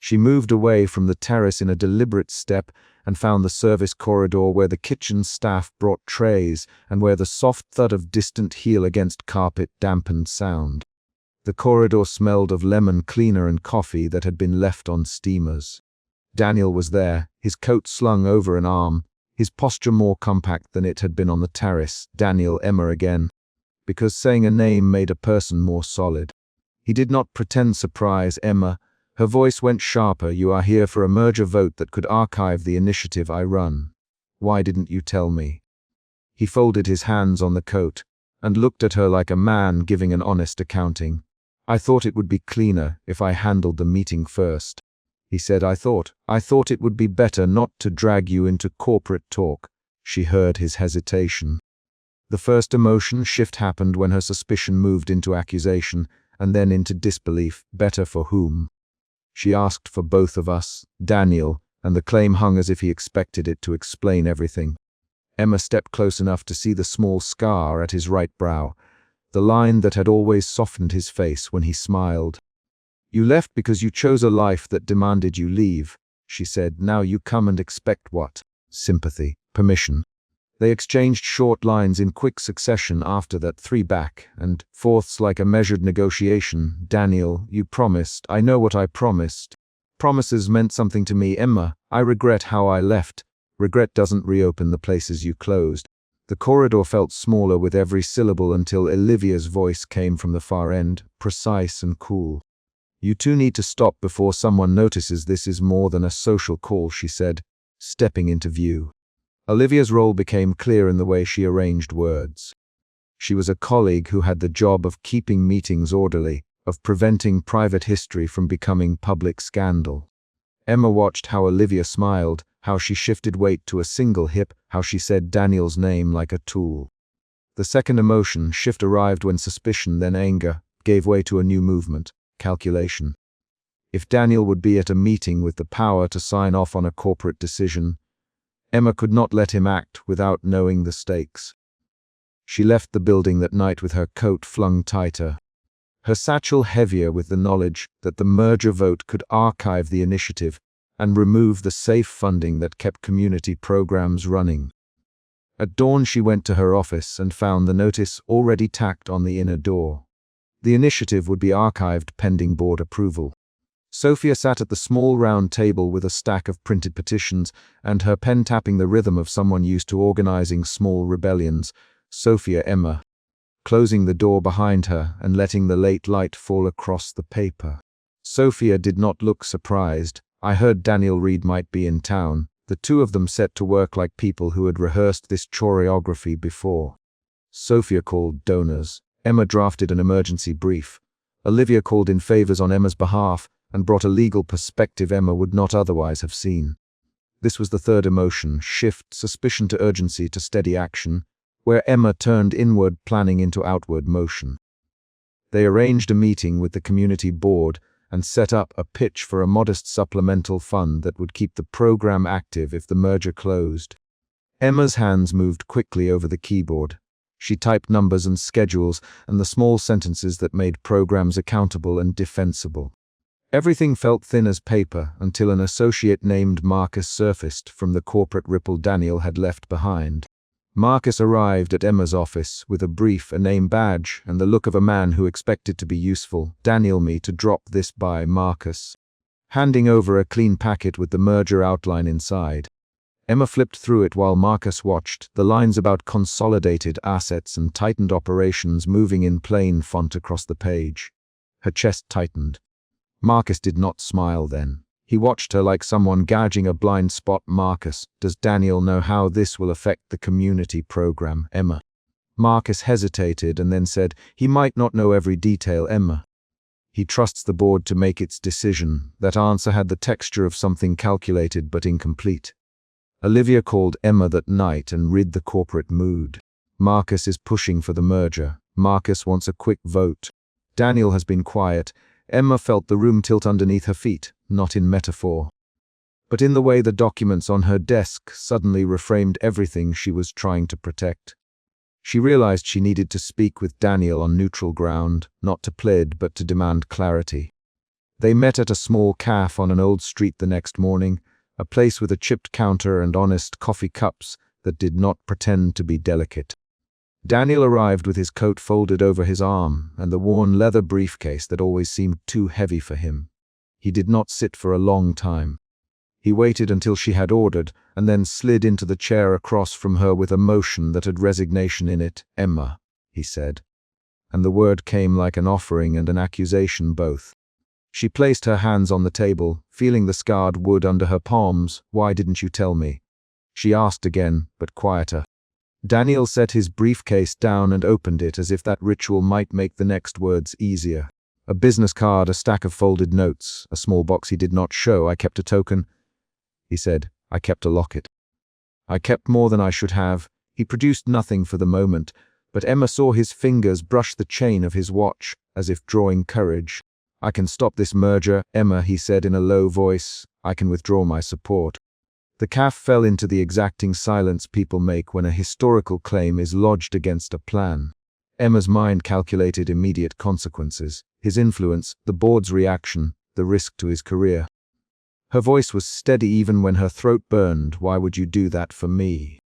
She moved away from the terrace in a deliberate step and found the service corridor where the kitchen staff brought trays and where the soft thud of distant heel against carpet dampened sound. The corridor smelled of lemon cleaner and coffee that had been left on steamers. Daniel was there, his coat slung over an arm, his posture more compact than it had been on the terrace. Daniel. Emma again. Because saying a name made a person more solid. He did not pretend surprise. Emma. Her voice went sharper. You are here for a merger vote that could archive the initiative I run. Why didn't you tell me? He folded his hands on the coat and looked at her like a man giving an honest accounting. I thought it would be cleaner if I handled the meeting first. He said, I thought it would be better not to drag you into corporate talk. She heard his hesitation. The first emotion shift happened when her suspicion moved into accusation and then into disbelief. Better for whom? She asked for both of us, Daniel, and the claim hung as if he expected it to explain everything. Emma stepped close enough to see the small scar at his right brow, the line that had always softened his face when he smiled. You left because you chose a life that demanded you leave, she said. Now you come and expect what? Sympathy, permission. They exchanged short lines in quick succession after that, 3 back and forths like a measured negotiation. Daniel, you promised. I know what I promised. Promises meant something to me. Emma, I regret how I left. Regret doesn't reopen the places you closed. The corridor felt smaller with every syllable until Olivia's voice came from the far end, precise and cool. You two need to stop before someone notices this is more than a social call, she said, stepping into view. Olivia's role became clear in the way she arranged words. She was a colleague who had the job of keeping meetings orderly, of preventing private history from becoming public scandal. Emma watched how Olivia smiled, how she shifted weight to a single hip, how she said Daniel's name like a tool. The second emotion shift arrived when suspicion, then anger, gave way to a new movement: calculation. If Daniel would be at a meeting with the power to sign off on a corporate decision, Emma could not let him act without knowing the stakes. She left the building that night with her coat flung tighter, her satchel heavier with the knowledge that the merger vote could archive the initiative and remove the safe funding that kept community programs running. At dawn she went to her office and found the notice already tacked on the inner door. The initiative would be archived pending board approval. Sophia sat at the small round table with a stack of printed petitions and her pen tapping the rhythm of someone used to organizing small rebellions. Sophia, Emma, closing the door behind her and letting the late light fall across the paper. Sophia did not look surprised. I heard Daniel Reed might be in town. The two of them set to work like people who had rehearsed this choreography before. Sophia called donors. Emma drafted an emergency brief. Olivia called in favors on Emma's behalf and brought a legal perspective Emma would not otherwise have seen. This was the third emotion: shift suspicion to urgency to steady action, where Emma turned inward planning into outward motion. They arranged a meeting with the community board and set up a pitch for a modest supplemental fund that would keep the program active if the merger closed. Emma's hands moved quickly over the keyboard. She typed numbers and schedules and the small sentences that made programs accountable and defensible. Everything felt thin as paper until an associate named Marcus surfaced from the corporate ripple Daniel had left behind. Marcus arrived at Emma's office with a brief, a name badge, and the look of a man who expected to be useful. Daniel, me to drop this by Marcus. Handing over a clean packet with the merger outline inside. Emma flipped through it while Marcus watched, the lines about consolidated assets and tightened operations moving in plain font across the page. Her chest tightened. Marcus did not smile then. He watched her like someone gouging a blind spot. Marcus, does Daniel know how this will affect the community program, Emma? Marcus hesitated and then said, he might not know every detail, Emma. He trusts the board to make its decision. That answer had the texture of something calculated but incomplete. Olivia called Emma that night and read the corporate mood. Marcus is pushing for the merger. Marcus wants a quick vote. Daniel has been quiet. Emma felt the room tilt underneath her feet, not in metaphor, but in the way the documents on her desk suddenly reframed everything she was trying to protect. She realized she needed to speak with Daniel on neutral ground, not to plead but to demand clarity. They met at a small cafe on an old street the next morning, a place with a chipped counter and honest coffee cups that did not pretend to be delicate. Daniel arrived with his coat folded over his arm and the worn leather briefcase that always seemed too heavy for him. He did not sit for a long time. He waited until she had ordered and then slid into the chair across from her with a motion that had resignation in it. Emma, he said. And the word came like an offering and an accusation both. She placed her hands on the table, feeling the scarred wood under her palms. Why didn't you tell me? She asked again, but quieter. Daniel set his briefcase down and opened it as if that ritual might make the next words easier. A business card, a stack of folded notes, a small box he did not show. I kept a token. He said, I kept a locket. I kept more than I should have. He produced nothing for the moment, but Emma saw his fingers brush the chain of his watch, as if drawing courage. I can stop this merger, Emma, he said in a low voice. I can withdraw my support. The calf fell into the exacting silence people make when a historical claim is lodged against a plan. Emma's mind calculated immediate consequences, his influence, the board's reaction, the risk to his career. Her voice was steady even when her throat burned. Why would you do that for me?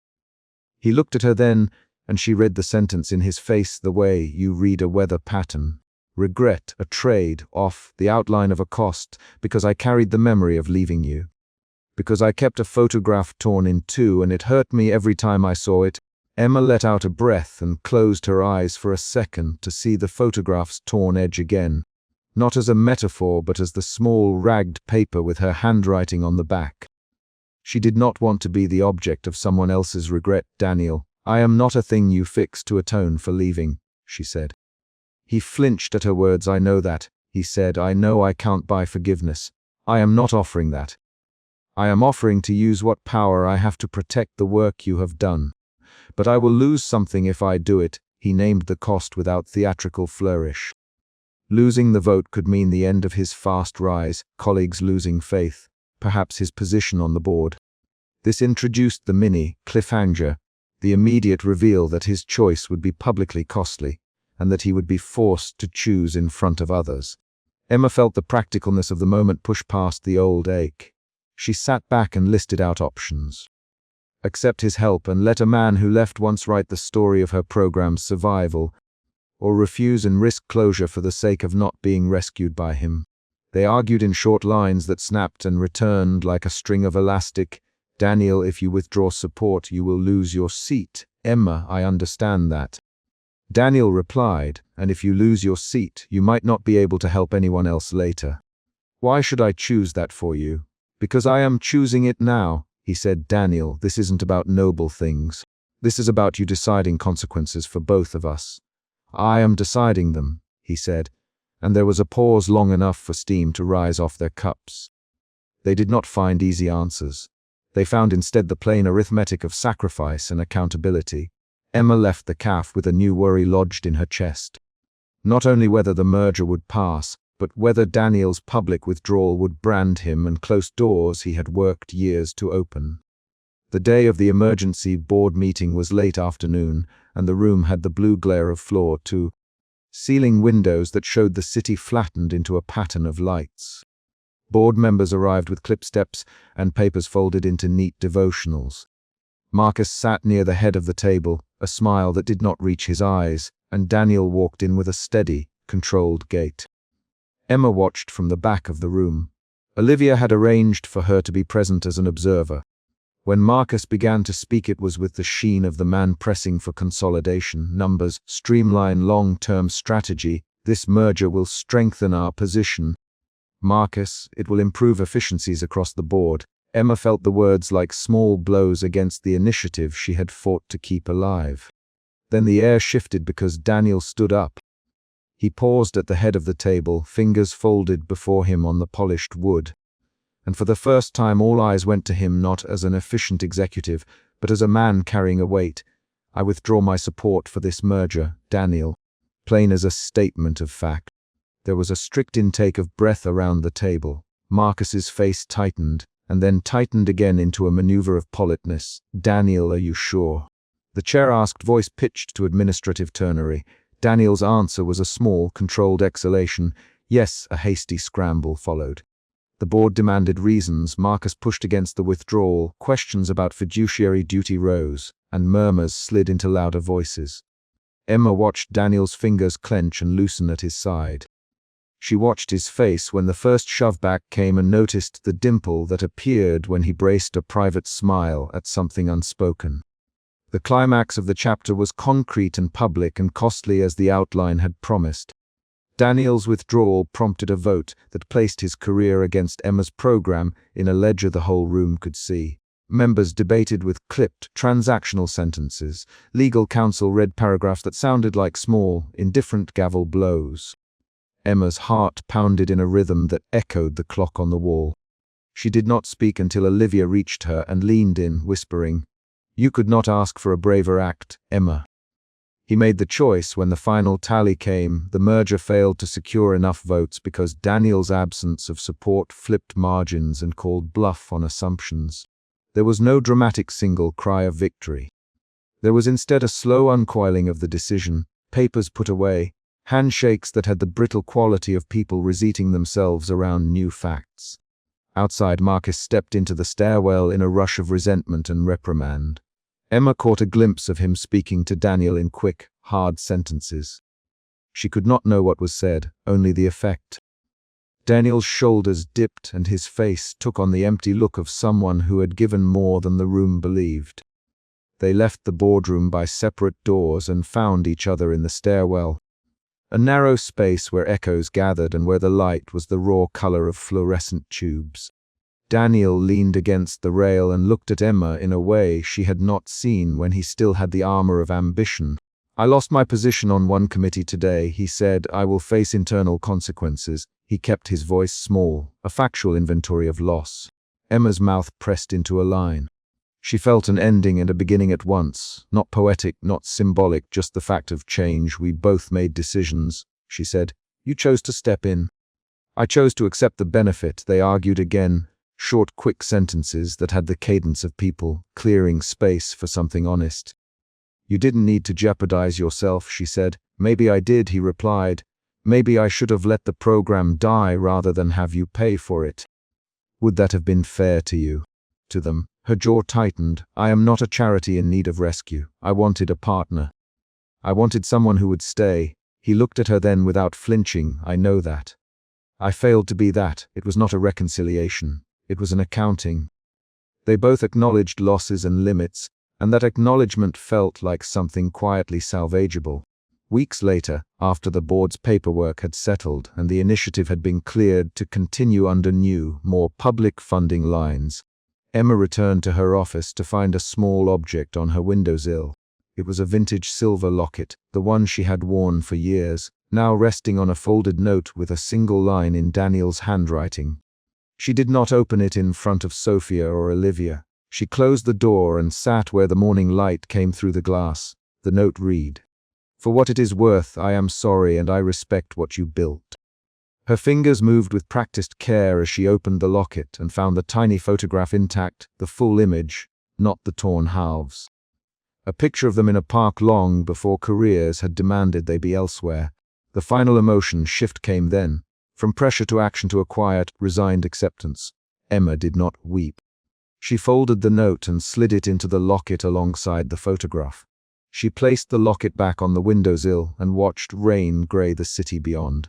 He looked at her then, and she read the sentence in his face the way you read a weather pattern. Regret, a trade, off, the outline of a cost, because I carried the memory of leaving you. Because I kept a photograph torn in two and it hurt me every time I saw it. Emma let out a breath and closed her eyes for a second to see the photograph's torn edge again, not as a metaphor but as the small ragged paper with her handwriting on the back. She did not want to be the object of someone else's regret. "Daniel, I am not a thing you fix to atone for leaving," she said. He flinched at her words. "I know that," he said. "I know I can't buy forgiveness. I am not offering that. I am offering to use what power I have to protect the work you have done. But I will lose something if I do it." He named the cost without theatrical flourish. Losing the vote could mean the end of his fast rise, colleagues losing faith, perhaps his position on the board. This introduced the mini cliffhanger, the immediate reveal that his choice would be publicly costly, and that he would be forced to choose in front of others. Emma felt the practicalness of the moment push past the old ache. She sat back and listed out options. Accept his help and let a man who left once write the story of her program's survival, or refuse and risk closure for the sake of not being rescued by him. They argued in short lines that snapped and returned like a string of elastic. "Daniel, if you withdraw support, you will lose your seat." "Emma, I understand that." Daniel replied, "And if you lose your seat, you might not be able to help anyone else later." "Why should I choose that for you?" "Because I am choosing it now," he said. "Daniel, this isn't about noble things. This is about you deciding consequences for both of us." "I am deciding them," he said, and there was a pause long enough for steam to rise off their cups. They did not find easy answers. They found instead the plain arithmetic of sacrifice and accountability. Emma left the cafe with a new worry lodged in her chest. Not only whether the merger would pass, but whether Daniel's public withdrawal would brand him and close doors he had worked years to open. The day of the emergency board meeting was late afternoon, and the room had the blue glare of floor-to-ceiling windows that showed the city flattened into a pattern of lights. Board members arrived with clip steps and papers folded into neat devotionals. Marcus sat near the head of the table, a smile that did not reach his eyes, and Daniel walked in with a steady, controlled gait. Emma watched from the back of the room. Olivia had arranged for her to be present as an observer. When Marcus began to speak, it was with the sheen of the man pressing for consolidation, numbers, streamline long-term strategy. "This merger will strengthen our position. Marcus, it will improve efficiencies across the board." Emma felt the words like small blows against the initiative she had fought to keep alive. Then the air shifted because Daniel stood up. He paused at the head of the table, fingers folded before him on the polished wood. And for the first time all eyes went to him not as an efficient executive, but as a man carrying a weight. "I withdraw my support for this merger, Daniel." Plain as a statement of fact. There was a strict intake of breath around the table. Marcus's face tightened, and then tightened again into a maneuver of politeness. "Daniel, are you sure?" The chair asked, voice pitched to administrative turnery. Daniel's answer was a small, controlled exhalation. "Yes." A hasty scramble followed. The board demanded reasons. Marcus pushed against the withdrawal. Questions about fiduciary duty rose, and murmurs slid into louder voices. Emma watched Daniel's fingers clench and loosen at his side. She watched his face when the first shove back came and noticed the dimple that appeared when he braced a private smile at something unspoken. The climax of the chapter was concrete and public and costly as the outline had promised. Daniel's withdrawal prompted a vote that placed his career against Emma's program in a ledger the whole room could see. Members debated with clipped, transactional sentences. Legal counsel read paragraphs that sounded like small, indifferent gavel blows. Emma's heart pounded in a rhythm that echoed the clock on the wall. She did not speak until Olivia reached her and leaned in, whispering, "You could not ask for a braver act, Emma." He made the choice when the final tally came. The merger failed to secure enough votes because Daniel's absence of support flipped margins and called bluff on assumptions. There was no dramatic single cry of victory. There was instead a slow uncoiling of the decision, papers put away, handshakes that had the brittle quality of people reseating themselves around new facts. Outside, Marcus stepped into the stairwell in a rush of resentment and reprimand. Emma caught a glimpse of him speaking to Daniel in quick, hard sentences. She could not know what was said, only the effect. Daniel's shoulders dipped and his face took on the empty look of someone who had given more than the room believed. They left the boardroom by separate doors and found each other in the stairwell. A narrow space where echoes gathered and where the light was the raw color of fluorescent tubes. Daniel leaned against the rail and looked at Emma in a way she had not seen when he still had the armor of ambition. "I lost my position on one committee today," he said. "I will face internal consequences." He kept his voice small, a factual inventory of loss. Emma's mouth pressed into a line. She felt an ending and a beginning at once, not poetic, not symbolic, just the fact of change. "We both made decisions," she said. "You chose to step in. I chose to accept the benefit." They argued again, short, quick sentences that had the cadence of people clearing space for something honest. "You didn't need to jeopardize yourself," she said. "Maybe I did," he replied. "Maybe I should have let the program die rather than have you pay for it. Would that have been fair to you?" To them. Her jaw tightened. "I am not a charity in need of rescue. I wanted a partner. I wanted someone who would stay." He looked at her then without flinching. "I know that. I failed to be that." It was not a reconciliation. It was an accounting. They both acknowledged losses and limits, and that acknowledgement felt like something quietly salvageable. Weeks later, after the board's paperwork had settled and the initiative had been cleared to continue under new, more public funding lines, Emma returned to her office to find a small object on her windowsill. It was a vintage silver locket, the one she had worn for years, now resting on a folded note with a single line in Daniel's handwriting. She did not open it in front of Sophia or Olivia. She closed the door and sat where the morning light came through the glass. The note read, "For what it is worth, I am sorry and I respect what you built." Her fingers moved with practiced care as she opened the locket and found the tiny photograph intact, the full image, not the torn halves. A picture of them in a park long before careers had demanded they be elsewhere. The final emotion shift came then, from pressure to action to a quiet, resigned acceptance. Emma did not weep. She folded the note and slid it into the locket alongside the photograph. She placed the locket back on the windowsill and watched rain gray the city beyond.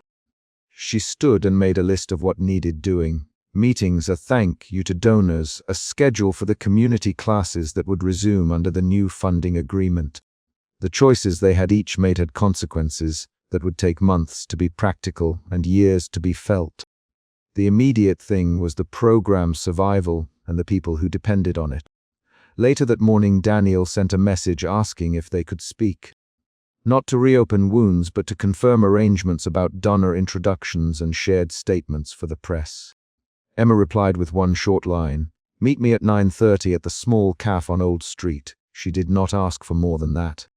She stood and made a list of what needed doing. Meetings, a thank you to donors, a schedule for the community classes that would resume under the new funding agreement. The choices they had each made had consequences that would take months to be practical and years to be felt. The immediate thing was the program's survival and the people who depended on it. Later that morning, Daniel sent a message asking if they could speak. Not to reopen wounds, but to confirm arrangements about donor introductions and shared statements for the press. Emma replied with one short line, "Meet me at 9:30 at the small cafe on Old Street." She did not ask for more than that.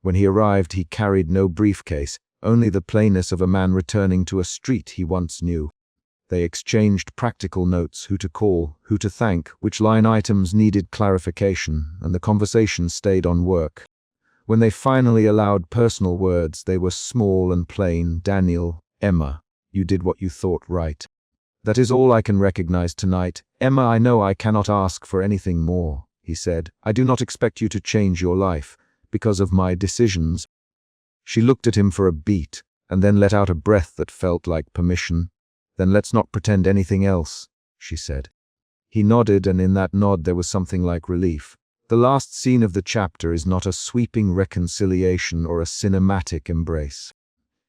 When he arrived, he carried no briefcase, only the plainness of a man returning to a street he once knew. They exchanged practical notes, who to call, who to thank, which line items needed clarification, and the conversation stayed on work. When they finally allowed personal words, they were small and plain. "Daniel, Emma, you did what you thought right. That is all I can recognize tonight. Emma, I know I cannot ask for anything more," he said. "I do not expect you to change your life because of my decisions." She looked at him for a beat, and then let out a breath that felt like permission. "Then let's not pretend anything else," she said. He nodded, and in that nod there was something like relief. The last scene of the chapter is not a sweeping reconciliation or a cinematic embrace.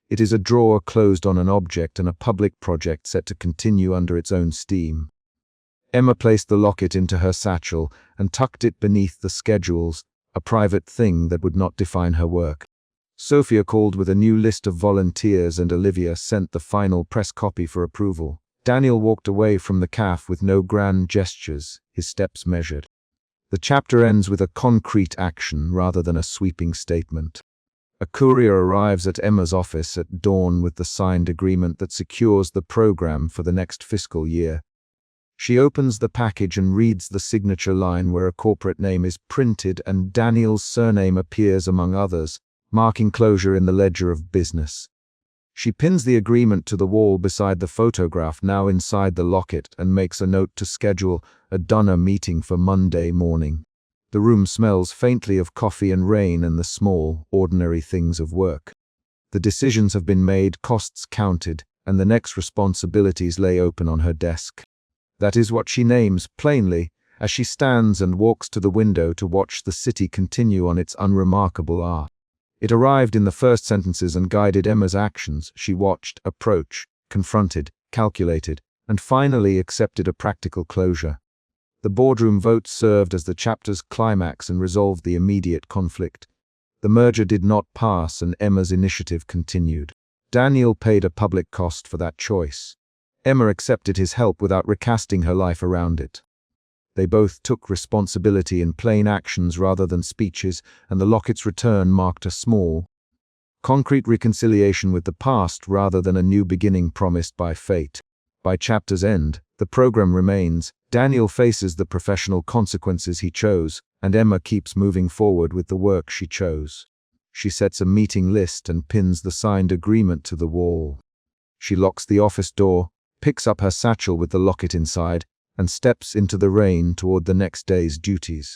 It is a drawer closed on an object and a public project set to continue under its own steam. Emma placed the locket into her satchel and tucked it beneath the schedules, a private thing that would not define her work. Sophia called with a new list of volunteers and Olivia sent the final press copy for approval. Daniel walked away from the cafe with no grand gestures, his steps measured. The chapter ends with a concrete action rather than a sweeping statement. A courier arrives at Emma's office at dawn with the signed agreement that secures the program for the next fiscal year. She opens the package and reads the signature line where a corporate name is printed and Daniel's surname appears among others, marking closure in the ledger of business. She pins the agreement to the wall beside the photograph now inside the locket and makes a note to schedule a donor meeting for Monday morning. The room smells faintly of coffee and rain and the small, ordinary things of work. The decisions have been made, costs counted, and the next responsibilities lay open on her desk. That is what she names plainly as she stands and walks to the window to watch the city continue on its unremarkable arc. It arrived in the first sentences and guided Emma's actions. She watched, approached, confronted, calculated, and finally accepted a practical closure. The boardroom vote served as the chapter's climax and resolved the immediate conflict. The merger did not pass and Emma's initiative continued. Daniel paid a public cost for that choice. Emma accepted his help without recasting her life around it. They both took responsibility in plain actions rather than speeches, and the locket's return marked a small, concrete reconciliation with the past rather than a new beginning promised by fate. By chapter's end, the program remains. Daniel faces the professional consequences he chose, and Emma keeps moving forward with the work she chose. She sets a meeting list and pins the signed agreement to the wall. She locks the office door, picks up her satchel with the locket inside, and steps into the rain toward the next day's duties.